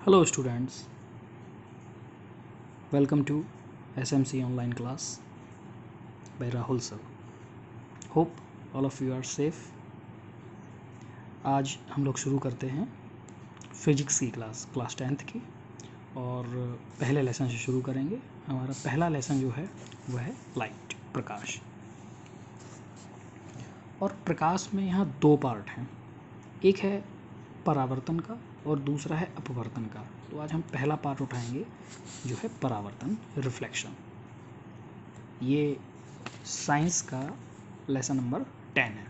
Hello students, welcome to SMC online class by Rahul sir. Hope all of you are safe. आज हम लोग शुरू करते हैं फिजिक्स की क्लास 10th की और पहले लेसन से शुरू करेंगे। हमारा पहला लेसन जो है वह है लाइट, प्रकाश। और प्रकाश में यहाँ दो पार्ट हैं, एक है परावर्तन का और दूसरा है अपवर्तन का। तो आज हम पहला पार्ट उठाएंगे जो है परावर्तन, रिफ्लेक्शन। ये साइंस का लेसन नंबर 10 है।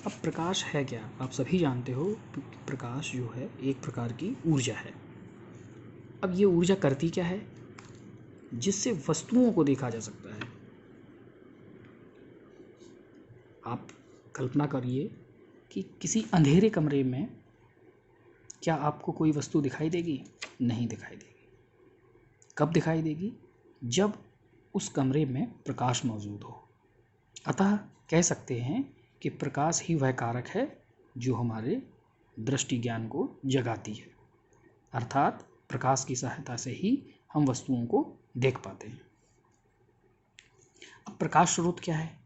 अब प्रकाश है क्या, आप सभी जानते हो कि प्रकाश जो है एक प्रकार की ऊर्जा है। अब ये ऊर्जा करती क्या है, जिससे वस्तुओं को देखा जा सकता है। आप कल्पना करिए कि किसी अंधेरे कमरे में क्या आपको कोई वस्तु दिखाई देगी? नहीं दिखाई देगी। कब दिखाई देगी? जब उस कमरे में प्रकाश मौजूद हो। अतः कह सकते हैं कि प्रकाश ही वह कारक है जो हमारे दृष्टि ज्ञान को जगाती है, अर्थात प्रकाश की सहायता से ही हम वस्तुओं को देख पाते हैं। अब प्रकाश स्रोत क्या है?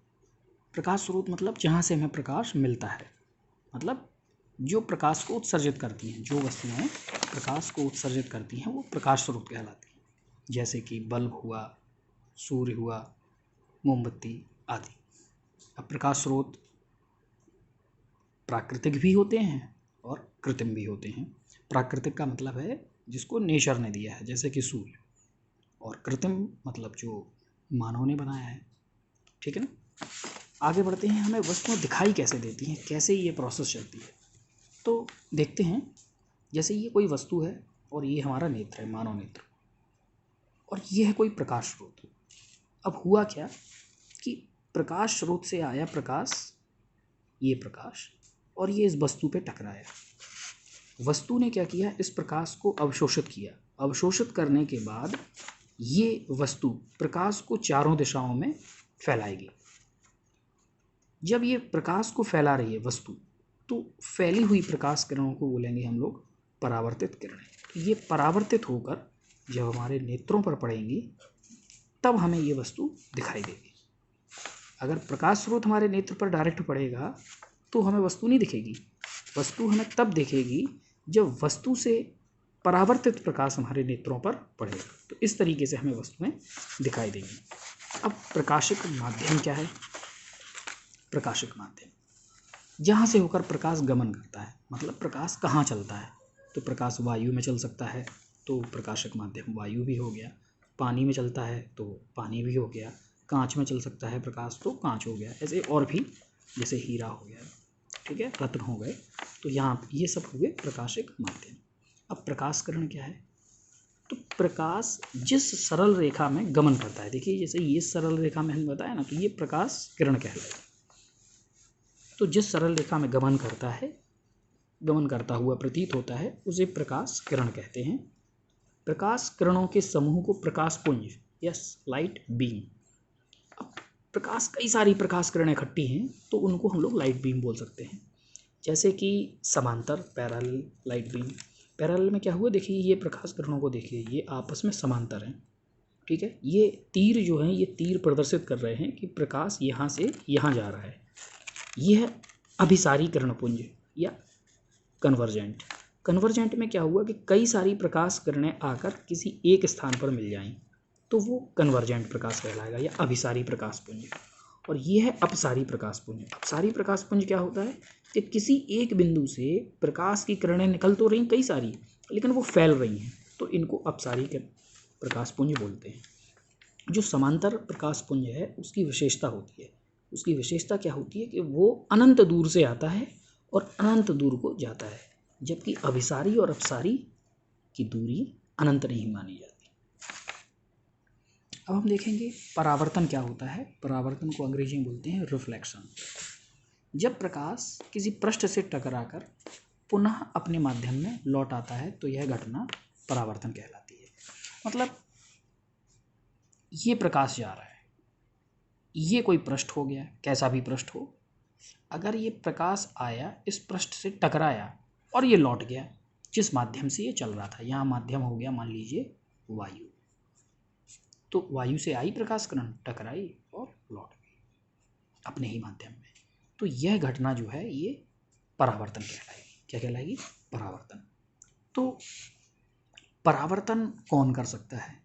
प्रकाश स्रोत मतलब जहाँ से हमें प्रकाश मिलता है, मतलब जो प्रकाश को उत्सर्जित करती हैं, जो वस्तुएं प्रकाश को उत्सर्जित करती हैं वो प्रकाश स्रोत कहलाती हैं। जैसे कि बल्ब हुआ, सूर्य हुआ, मोमबत्ती आदि। अब प्रकाश स्रोत प्राकृतिक भी होते हैं और कृत्रिम भी होते हैं। प्राकृतिक का मतलब है जिसको नेचर ने दिया है, जैसे कि सूर्य, और कृत्रिम मतलब जो मानव ने बनाया है। ठीक है ना। आगे बढ़ते हैं, हमें वस्तुएं दिखाई कैसे देती हैं, कैसे ये प्रोसेस चलती है। तो देखते हैं, जैसे ये कोई वस्तु है और ये हमारा नेत्र है, मानव नेत्र, और ये है कोई प्रकाश स्रोत। अब हुआ क्या कि प्रकाश स्रोत से आया प्रकाश, ये प्रकाश, और ये इस वस्तु पे टकराया। वस्तु ने क्या किया, इस प्रकाश को अवशोषित किया। अवशोषित करने के बाद ये वस्तु प्रकाश को चारों दिशाओं में फैलाएगी। जब ये प्रकाश को फैला रही है वस्तु, तो फैली हुई प्रकाश किरणों को बोलेंगे हम लोग परावर्तित किरणें। तो ये परावर्तित होकर जब हमारे नेत्रों पर पड़ेंगी तब हमें ये वस्तु दिखाई देगी। अगर प्रकाश स्रोत हमारे नेत्र पर डायरेक्ट पड़ेगा तो हमें वस्तु नहीं दिखेगी। वस्तु हमें तब दिखेगी जब वस्तु से परावर्तित प्रकाश हमारे नेत्रों पर पड़ेगा। तो इस तरीके से हमें वस्तुएं दिखाई देंगी। अब प्रकाशिक माध्यम क्या है? प्रकाशिक माध्यम जहाँ से होकर प्रकाश गमन करता है, मतलब प्रकाश कहाँ चलता है। तो प्रकाश वायु में चल सकता है तो प्रकाशिक माध्यम वायु भी हो गया। पानी में चलता है तो पानी भी हो गया। कांच में चल सकता है प्रकाश तो कांच हो गया। ऐसे और भी, जैसे हीरा हो गया, ठीक है, रत्न हो गए। तो यहाँ ये सब हुए प्रकाशिक माध्यम। अब प्रकाश किरण क्या है? तो प्रकाश जिस सरल रेखा में गमन करता है, देखिए जैसे ये सरल रेखा में हमने बताया ना, तो ये प्रकाश किरण कहलाएगी। तो जिस सरल रेखा में गमन करता है, गमन करता हुआ प्रतीत होता है, उसे प्रकाश किरण कहते हैं। प्रकाश किरणों के समूह को प्रकाश पुंज, यस, लाइट बीम। अब प्रकाश, कई सारी प्रकाश किरणें इकट्ठी हैं तो उनको हम लोग लाइट बीम बोल सकते हैं। जैसे कि समांतर, पैरेलल लाइट बीम। पैरेलल में क्या हुआ, देखिए ये प्रकाश किरणों को देखिए, ये आपस में समांतर हैं। ठीक है, ये तीर जो हैं, ये तीर प्रदर्शित कर रहे हैं कि प्रकाश यहाँ से यहाँ जा रहा है। ये है अभिसारी किरणपुंज या कन्वर्जेंट। कन्वर्जेंट में क्या हुआ कि कई सारी प्रकाश किरणें आकर किसी एक स्थान पर मिल जाएं तो वो कन्वर्जेंट प्रकाश कहलाएगा या अभिसारी प्रकाश पुंज। और ये है अपसारी प्रकाश पुंज। अपसारी प्रकाश पुंज क्या होता है कि किसी एक बिंदु से प्रकाश की किरणें निकल तो रही कई सारी, लेकिन वो फैल रही हैं, तो इनको अपसारी प्रकाश पुंज बोलते हैं। जो समांतर प्रकाश पुंज है उसकी विशेषता होती है, उसकी विशेषता क्या होती है कि वो अनंत दूर से आता है और अनंत दूर को जाता है, जबकि अभिसारी और अपसारी की दूरी अनंत नहीं मानी जाती। अब हम देखेंगे परावर्तन क्या होता है। परावर्तन को अंग्रेजी में बोलते हैं रिफ्लेक्शन। जब प्रकाश किसी पृष्ठ से टकराकर पुनः अपने माध्यम में लौट आता है तो यह घटना परावर्तन कहलाती है। मतलब ये प्रकाश जा रहा है, ये कोई पृष्ठ हो गया, कैसा भी पृष्ठ हो, अगर ये प्रकाश आया, इस पृष्ठ से टकराया और ये लौट गया, जिस माध्यम से ये चल रहा था। यहाँ माध्यम हो गया मान लीजिए वायु, तो वायु से आई प्रकाश किरण, टकराई और लौट गई अपने ही माध्यम में। तो यह घटना जो है ये परावर्तन कहलाएगी। क्या कहलाएगी? परावर्तन। तो परावर्तन कौन कर सकता है?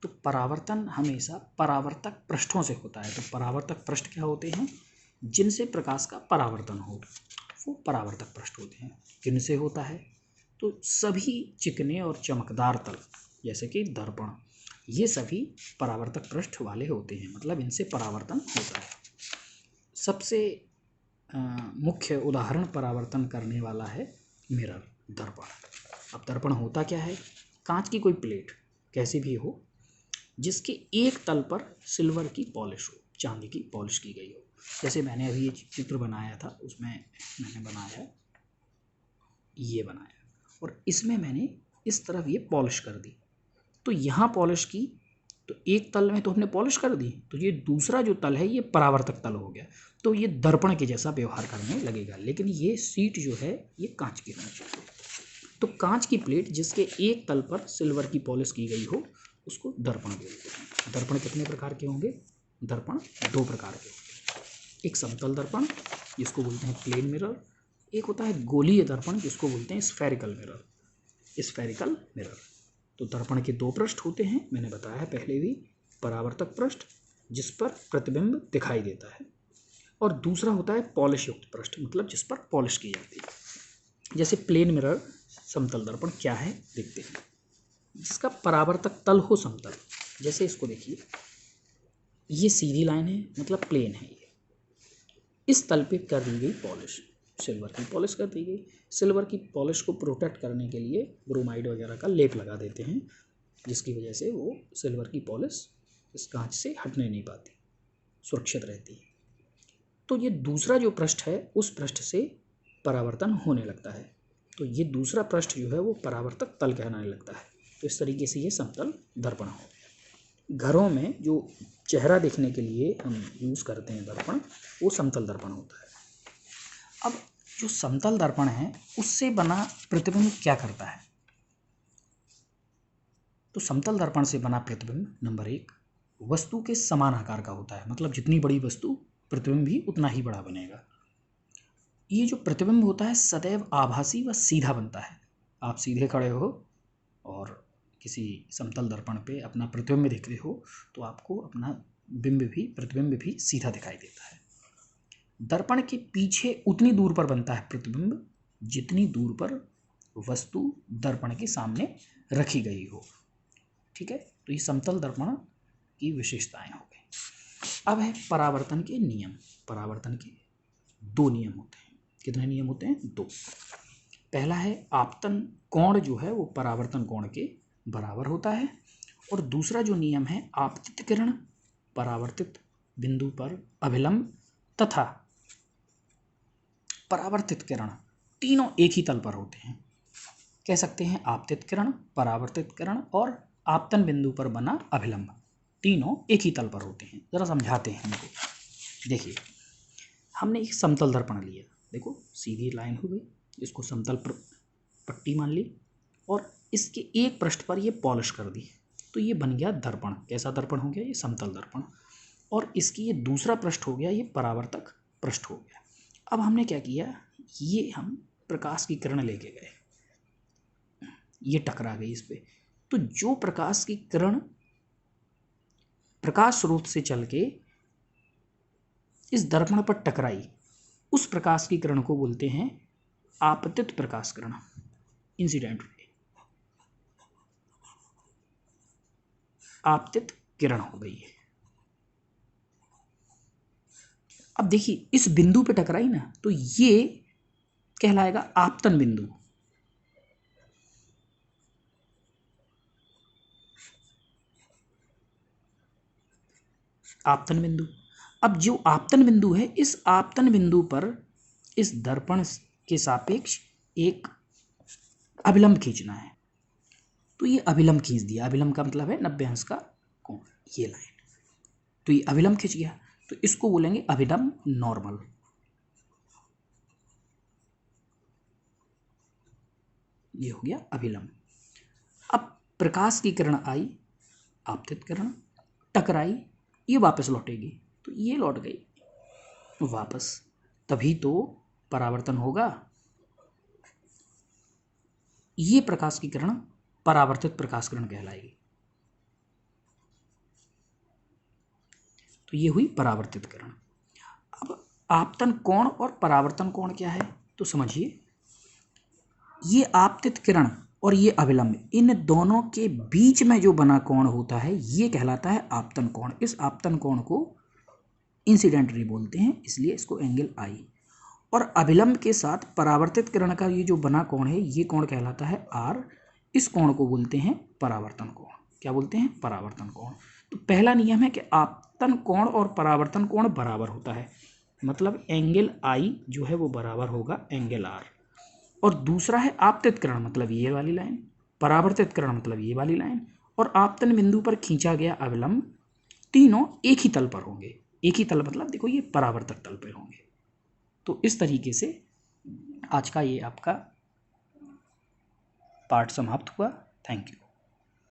तो परावर्तन हमेशा परावर्तक पृष्ठों से होता है। तो परावर्तक पृष्ठ क्या होते हैं? जिनसे प्रकाश का परावर्तन हो, वो परावर्तक पृष्ठ होते हैं। किनसे होता है? तो सभी चिकने और चमकदार तल जैसे कि दर्पण, ये सभी परावर्तक पृष्ठ वाले होते हैं, मतलब इनसे परावर्तन होता है। सबसे मुख्य उदाहरण परावर्तन करने वाला है मिरर, दर्पण। अब दर्पण होता क्या है? कांच की कोई प्लेट कैसी भी हो, जिसके एक तल पर सिल्वर की पॉलिश हो, चांदी की पॉलिश की गई हो। जैसे मैंने अभी ये चित्र बनाया था, उसमें मैंने बनाया, ये बनाया, और इसमें मैंने इस तरफ ये पॉलिश कर दी। तो यहाँ पॉलिश की, तो एक तल में तो हमने पॉलिश कर दी, तो ये दूसरा जो तल है ये परावर्तक तल हो गया। तो ये दर्पण के जैसा व्यवहार करने लगेगा। लेकिन ये सीट जो है ये कांच की होनी चाहिए। तो कांच की प्लेट जिसके एक तल पर सिल्वर की पॉलिश की गई हो, उसको दर्पण बोलते हैं। दर्पण कितने प्रकार के होंगे? दर्पण दो प्रकार के होंगे। एक समतल दर्पण जिसको बोलते हैं प्लेन मिरर, एक होता है गोलीय दर्पण जिसको बोलते हैं स्फेरिकल मिरर। Spherical mirror. तो दर्पण के दो पृष्ठ होते हैं, मैंने बताया पहले भी। परावर्तक पृष्ठ जिस पर प्रतिबिंब दिखाई देता है, और दूसरा होता है पॉलिश युक्त पृष्ठ, मतलब जिस पर पॉलिश की जाती है। जैसे प्लेन मिरर, समतल दर्पण क्या है देखते हैं। जिसका परावर्तक तल हो समतल, जैसे इसको देखिए, ये सीधी लाइन है, मतलब प्लेन है। ये इस तल पे कर दी गई पॉलिश, सिल्वर की पॉलिश कर दी गई। सिल्वर की पॉलिश को प्रोटेक्ट करने के लिए ब्रोमाइड वगैरह का लेप लगा देते हैं, जिसकी वजह से वो सिल्वर की पॉलिश इस कांच से हटने नहीं पाती, सुरक्षित रहती है। तो ये दूसरा जो पृष्ठ है, उस पृष्ठ से परावर्तन होने लगता है। तो ये दूसरा पृष्ठ जो है वो परावर्तक तल कहलाने लगता है। तो इस तरीके से ये समतल दर्पण हो गया। घरों में जो चेहरा देखने के लिए हम यूज़ करते हैं दर्पण, वो समतल दर्पण होता है। अब जो समतल दर्पण है उससे बना प्रतिबिंब क्या करता है? तो समतल दर्पण से बना प्रतिबिंब नंबर 1 वस्तु के समान आकार का होता है, मतलब जितनी बड़ी वस्तु प्रतिबिंब भी उतना ही बड़ा बनेगा। ये जो प्रतिबिंब होता है सदैव आभासी व सीधा बनता है। आप सीधे खड़े हो और किसी समतल दर्पण पे अपना प्रतिबिंब देख रहे हो, तो आपको अपना प्रतिबिंब भी सीधा दिखाई देता है। दर्पण के पीछे उतनी दूर पर बनता है प्रतिबिंब जितनी दूर पर वस्तु दर्पण के सामने रखी गई हो। ठीक है, तो ये समतल दर्पण की विशेषताएं हो गई। अब है परावर्तन के नियम। परावर्तन के दो नियम होते हैं। कितने नियम होते हैं? 2। पहला है आपतन कोण जो है वो परावर्तन कोण के बराबर होता है, और दूसरा जो नियम है आपतित किरण परावर्तित बिंदु पर अभिलंब तथा परावर्तित किरण तीनों एक ही तल पर होते हैं। कह सकते हैं आपतित किरण, परावर्तित किरण और आपतन बिंदु पर बना अभिलंब तीनों एक ही तल पर होते हैं। जरा समझाते हैं इनको। देखिए, हमने एक समतल दर्पण लिया, देखो सीधी लाइन हो गई, इसको समतल पट्टी मान ली, और इसके एक पृष्ठ पर ये पॉलिश कर दी, तो ये बन गया दर्पण। कैसा दर्पण हो गया? ये समतल दर्पण। और इसकी ये दूसरा पृष्ठ हो गया, ये परावर्तक पृष्ठ हो गया। अब हमने क्या किया, ये हम प्रकाश की किरण लेके गए, ये टकरा गई इस पे। तो जो प्रकाश की किरण प्रकाश स्रोत से चल के इस दर्पण पर टकराई, उस प्रकाश की किरण को बोलते हैं आपतित प्रकाश किरण, इंसिडेंट रे। आपतित किरण हो गई है। अब देखिए, इस बिंदु पे टकराई ना, तो ये कहलाएगा आपतन बिंदु। आपतन बिंदु। अब जो आपतन बिंदु है, इस आपतन बिंदु पर इस दर्पण के सापेक्ष एक अभिलंब खींचना है। तो ये अभिलंब खींच दिया। अभिलंब का मतलब है 90 अंश का कोण, ये लाइन। तो ये अभिलंब खींच गया, तो इसको बोलेंगे अभिलंब नॉर्मल। ये हो गया अभिलंब। अब प्रकाश की किरण आई, आपतित किरण टकराई, ये वापस लौटेगी, तो ये लौट गई वापस, तभी तो परावर्तन होगा। ये प्रकाश की किरण परावर्तित प्रकाश किरण कहलाएगी। तो ये हुई परावर्तित किरण। अब आपतन कोण और परावर्तन कोण क्या है तो समझिए, ये आपतित किरण और ये अभिलंब, इन दोनों के बीच में जो बना कोण होता है ये कहलाता है आपतन कोण। इस आपतन कोण को इंसिडेंट रे बोलते हैं, इसलिए इसको एंगल आई। और अभिलंब के साथ परावर्तित किरण का ये जो बना कोण है ये कोण कहलाता है आर। इस कोण को बोलते हैं परावर्तन कोण। क्या बोलते हैं? परावर्तन कोण। तो पहला नियम है कि आपतन कोण और परावर्तन कोण बराबर होता है, मतलब एंगल आई जो है वो बराबर होगा एंगल आर। और दूसरा है आपतित किरण, मतलब ये वाली लाइन, परावर्तित किरण मतलब ये वाली लाइन, और आपतन बिंदु पर खींचा गया अभिलंब, तीनों एक ही तल पर होंगे। एक ही तल मतलब देखो ये परावर्तक तल पर होंगे। तो इस तरीके से आज का ये आपका पार्ट समाप्त हुआ। Thank you.